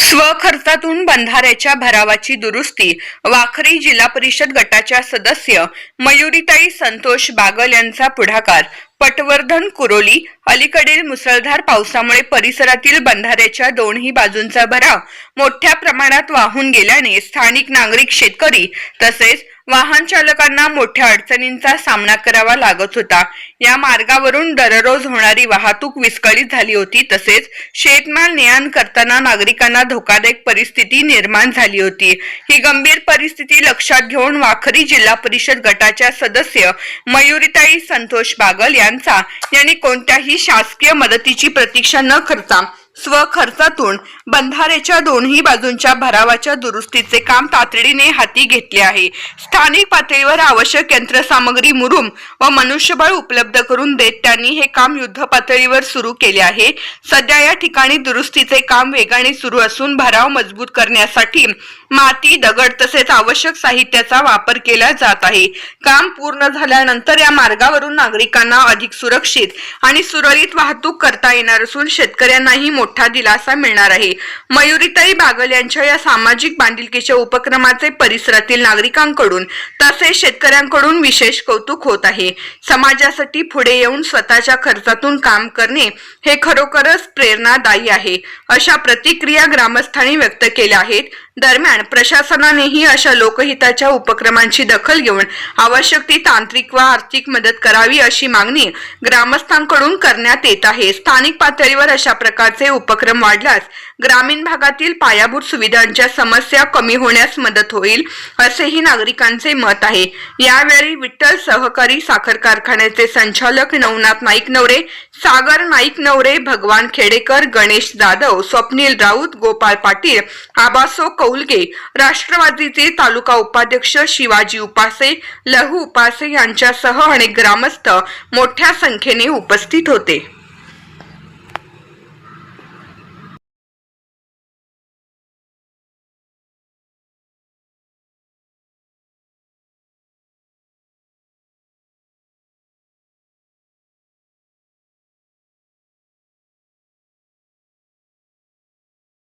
स्वखर्चातून बंधाऱ्याच्या भरावाची दुरुस्ती वाखरी जिल्हा परिषद गटाच्या सदस्य मयुरीताई संतोष बागल यांचा पुढाकार। पटवर्धन कुरोली अलीकडील मुसळधार पावसामुळे परिसरातील बंधाऱ्याच्या दोन्ही बाजूंचा भराव मोठ्या प्रमाणात वाहून गेल्याने स्थानिक नागरिक, शेतकरी तसेच वाहन चालकांना मोठ्या अडचणींचा सामना करावा लागत होता। या मार्गावरून दररोज होणारी वाहतूक विस्कळीत झाली होती, तसेच शेतमाल ने-आण करताना नागरिकांना धोकादायक परिस्थिती निर्माण झाली होती। ही गंभीर परिस्थिती लक्षात घेऊन वाखरी जिल्हा परिषद गटाच्या सदस्य मयुरीताई संतोष बागल यांनी कोणत्याही शासकीय मदतीची प्रतीक्षा न करता स्वखर्चातून बंधाऱ्याच्या दोन्ही बाजूंच्या भरावाच्या दुरुस्तीचे काम तातडीने हाती घेतले आहे। स्थानिक पातळीवर आवश्यक यंत्रसामग्री, मुरुम व मनुष्यबळ उपलब्ध करून देत त्यांनी हे काम युद्ध पातळीवर सुरू केले आहे। सध्या या ठिकाणी दुरुस्तीचे काम वेगाने सुरू असून भराव मजबूत करण्यासाठी माती, दगड तसेच आवश्यक साहित्याचा वापर केला जात आहे। काम पूर्ण झाल्यानंतर या मार्गावरून नागरिकांना अधिक सुरक्षित आणि सुरळीत वाहतूक करता येणार असून शेतकऱ्यांनाही मोठा दिलासा मिळणार आहे। मयुरीताई बागल यांच्या या सामाजिक बांधिलकीच्या उपक्रमाचे परिसरातील नागरिकांकडून तसेच शेतकऱ्यांकडून विशेष कौतुक होत आहे। समाजासाठी पुढे येऊन स्वतःच्या खर्चातून काम करणे हे खरोखरच प्रेरणादायी आहे, अशा प्रतिक्रिया ग्रामस्थांनी व्यक्त केल्या आहेत। दरम्यान प्रशासनानेही अशा लोकहिताच्या उपक्रमांची दखल घेऊन आवश्यक ती तांत्रिक व आर्थिक मदत करावी अशी मागणी ग्रामस्थांकडून करण्यात येत आहे। स्थानिक पातळीवर अशा प्रकारचे उपक्रम वाढल्यास ग्रामीण भागातील पायाभूत सुविधांच्या समस्या कमी होण्यास मदत होईल, असेही नागरिकांचे मत आहे। यावेळी विठ्ठल सहकारी साखर कारखान्याचे संचालक नवनाथ नाईक नवरे, सागर नाईक नवरे, भगवान खेडेकर, गणेश जाधव, स्वप्नील राऊत, गोपाळ पाटील, आबासो कौलगे, राष्ट्रवादीचे तालुका उपाध्यक्ष शिवाजी उपासे, लहू उपासे यांच्यासह अनेक ग्रामस्थ मोठ्या संख्येने उपस्थित होते।